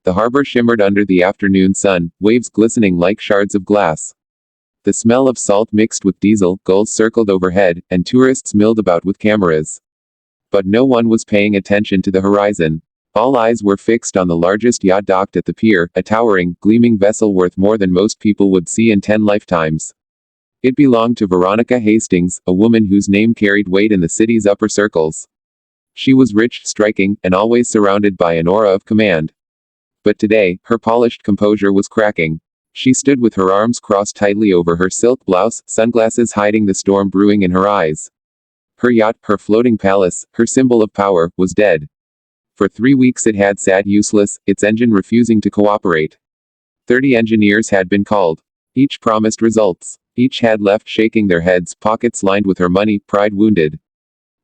The harbor shimmered under the afternoon sun, waves glistening like shards of glass. The smell of salt mixed with diesel, gulls circled overhead, and tourists milled about with cameras. But no one was paying attention to the horizon. All eyes were fixed on the largest yacht docked at the pier, a towering, gleaming vessel worth more than most people would see in 10 lifetimes. It belonged to Veronica Hastings, a woman whose name carried weight in the city's upper circles. She was rich, striking, and always surrounded by an aura of command. But today, her polished composure was cracking. She stood with her arms crossed tightly over her silk blouse, sunglasses hiding the storm brewing in her eyes. Her yacht, her floating palace, her symbol of power, was dead. For 3 weeks it had sat useless, its engine refusing to cooperate. 30 engineers had been called. Each promised results. Each had left shaking their heads, pockets lined with her money, pride wounded.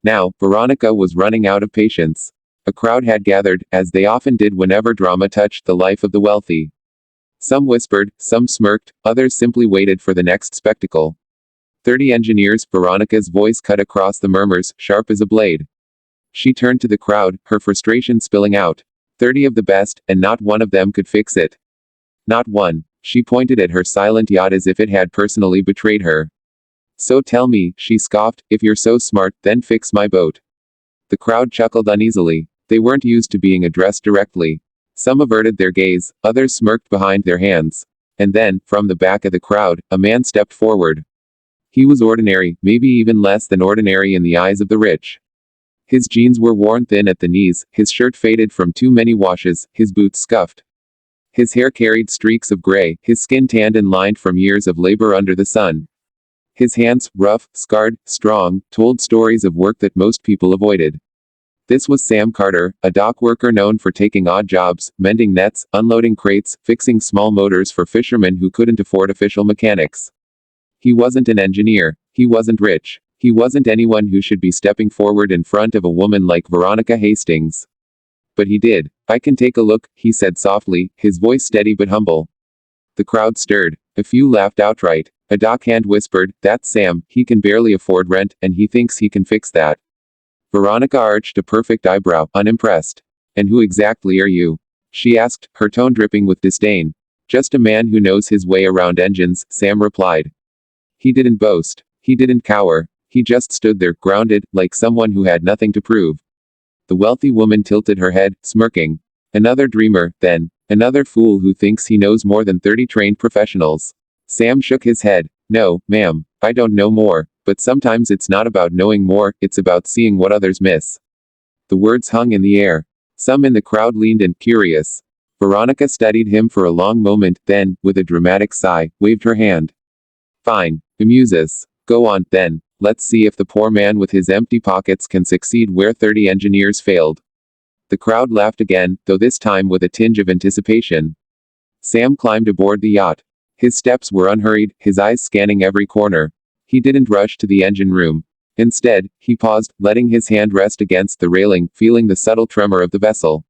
Now, Veronica was running out of patience. A crowd had gathered, as they often did whenever drama touched the life of the wealthy. Some whispered, some smirked, others simply waited for the next spectacle. 30 engineers, Veronica's voice cut across the murmurs, sharp as a blade. She turned to the crowd, her frustration spilling out. 30 of the best, and not one of them could fix it. Not one. She pointed at her silent yacht as if it had personally betrayed her. So tell me, she scoffed, if you're so smart, then fix my boat. The crowd chuckled uneasily. They weren't used to being addressed directly. Some averted their gaze, others smirked behind their hands. And then, from the back of the crowd, a man stepped forward. He was ordinary, maybe even less than ordinary in the eyes of the rich. His jeans were worn thin at the knees, his shirt faded from too many washes, his boots scuffed. His hair carried streaks of gray, his skin tanned and lined from years of labor under the sun. His hands, rough, scarred, strong, told stories of work that most people avoided. This was Sam Carter, a dock worker known for taking odd jobs, mending nets, unloading crates, fixing small motors for fishermen who couldn't afford official mechanics. He wasn't an engineer. He wasn't rich. He wasn't anyone who should be stepping forward in front of a woman like Veronica Hastings. But he did. I can take a look, he said softly, his voice steady but humble. The crowd stirred. A few laughed outright. A dockhand whispered, that's Sam, he can barely afford rent, and he thinks he can fix that. Veronica arched a perfect eyebrow, unimpressed. And who exactly are you? She asked, her tone dripping with disdain. Just a man who knows his way around engines, Sam replied. He didn't boast. He didn't cower. He just stood there, grounded, like someone who had nothing to prove. The wealthy woman tilted her head, smirking. Another dreamer, then. Another fool who thinks he knows more than 30 trained professionals. Sam shook his head. No, ma'am, I don't know more. But sometimes it's not about knowing more, it's about seeing what others miss. The words hung in the air. Some in the crowd leaned in, curious. Veronica studied him for a long moment, then, with a dramatic sigh, waved her hand. Fine. Amuse us. Go on, then. Let's see if the poor man with his empty pockets can succeed where 30 engineers failed. The crowd laughed again, though this time with a tinge of anticipation. Sam climbed aboard the yacht. His steps were unhurried, his eyes scanning every corner. He didn't rush to the engine room. Instead, he paused, letting his hand rest against the railing, feeling the subtle tremor of the vessel.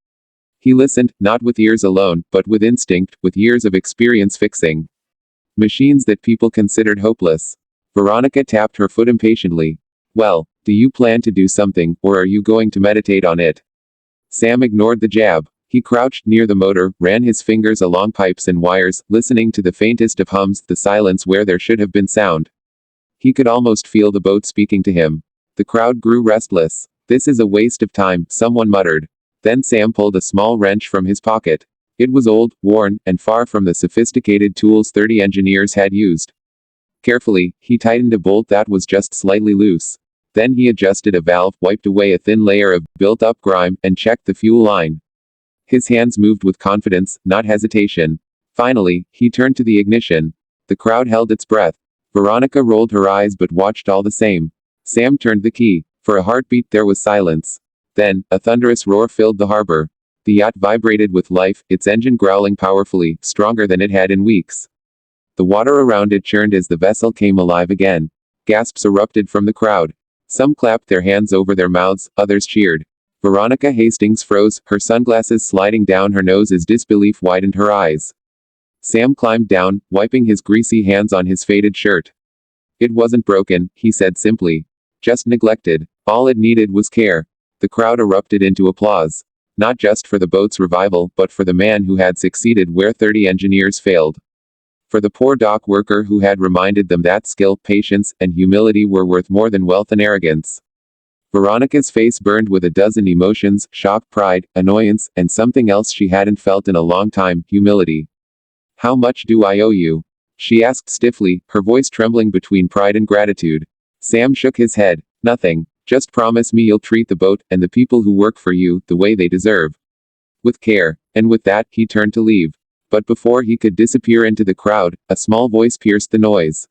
He listened, not with ears alone, but with instinct, with years of experience fixing machines that people considered hopeless. Veronica tapped her foot impatiently. Well, do you plan to do something, or are you going to meditate on it? Sam ignored the jab. He crouched near the motor, ran his fingers along pipes and wires, listening to the faintest of hums, the silence where there should have been sound. He could almost feel the boat speaking to him. The crowd grew restless. This is a waste of time, someone muttered. Then Sam pulled a small wrench from his pocket. It was old, worn, and far from the sophisticated tools 30 engineers had used. Carefully, he tightened a bolt that was just slightly loose. Then he adjusted a valve, wiped away a thin layer of built-up grime, and checked the fuel line. His hands moved with confidence, not hesitation. Finally, he turned to the ignition. The crowd held its breath. Veronica rolled her eyes but watched all the same. Sam turned the key. For a heartbeat there was silence. Then, a thunderous roar filled the harbor. The yacht vibrated with life, its engine growling powerfully, stronger than it had in weeks. The water around it churned as the vessel came alive again. Gasps erupted from the crowd. Some clapped their hands over their mouths, others cheered. Veronica Hastings froze, her sunglasses sliding down her nose as disbelief widened her eyes. Sam climbed down, wiping his greasy hands on his faded shirt. It wasn't broken, he said simply. Just neglected. All it needed was care. The crowd erupted into applause. not just for the boat's revival, but for the man who had succeeded where 30 engineers failed. For the poor dock worker who had reminded them that skill, patience, and humility were worth more than wealth and arrogance. Veronica's face burned with a dozen emotions: shock, pride, annoyance, and something else she hadn't felt in a long time: humility. "How much do I owe you?" she asked stiffly, her voice trembling between pride and gratitude. Sam shook his head. "Nothing. Just promise me you'll treat the boat, and the people who work for you, the way they deserve. With care." And with that, he turned to leave. But before he could disappear into the crowd, a small voice pierced the noise.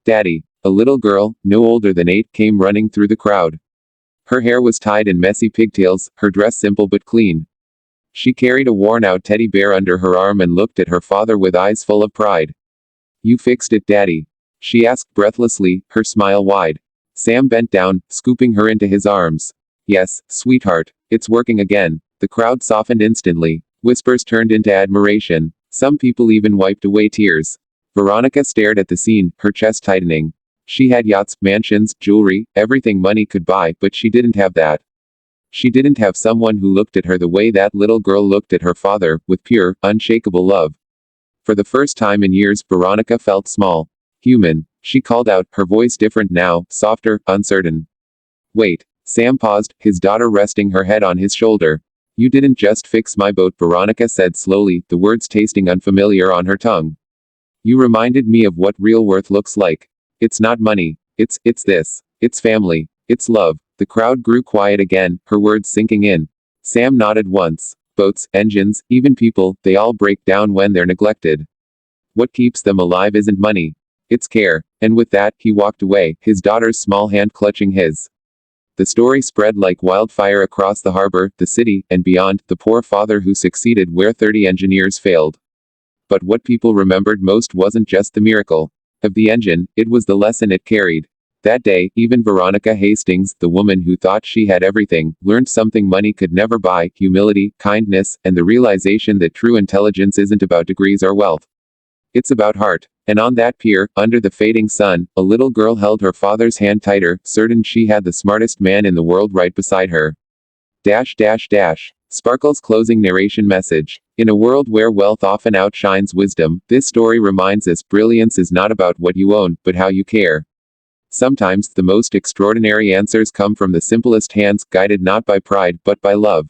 "Daddy." A little girl, no older than 8, came running through the crowd. Her hair was tied in messy pigtails, her dress simple but clean. She carried a worn-out teddy bear under her arm and looked at her father with eyes full of pride. "You fixed it, Daddy?" she asked breathlessly, her smile wide. Sam bent down, scooping her into his arms. "Yes, sweetheart, it's working again." The crowd softened instantly. Whispers turned into admiration. Some people even wiped away tears. Veronica stared at the scene, her chest tightening. She had yachts, mansions, jewelry, everything money could buy, but she didn't have that. She didn't have someone who looked at her the way that little girl looked at her father, with pure, unshakable love. For the first time in years, Veronica felt small. Human. She called out, her voice different now, softer, uncertain. "Wait." Sam paused, his daughter resting her head on his shoulder. "You didn't just fix my boat," Veronica said slowly, the words tasting unfamiliar on her tongue. "You reminded me of what real worth looks like. It's not money. It's this. It's family. It's love." The crowd grew quiet again, her words sinking in. Sam nodded once. Boats, engines, even people, they all break down when they're neglected. What keeps them alive isn't money. It's care. And with that, he walked away, his daughter's small hand clutching his. The story spread like wildfire across the harbor, the city, and beyond: the poor father who succeeded where 30 engineers failed. But what people remembered most wasn't just the miracle of the engine, it was the lesson it carried. That day, even Veronica Hastings, the woman who thought she had everything, learned something money could never buy: humility, kindness, and the realization that true intelligence isn't about degrees or wealth. It's about heart. And on that pier, under the fading sun, a little girl held her father's hand tighter, certain she had the smartest man in the world right beside her. Dash dash dash. Sparkle's closing narration message. In a world where wealth often outshines wisdom, this story reminds us brilliance is not about what you own, but how you care. Sometimes, the most extraordinary answers come from the simplest hands, guided not by pride, but by love.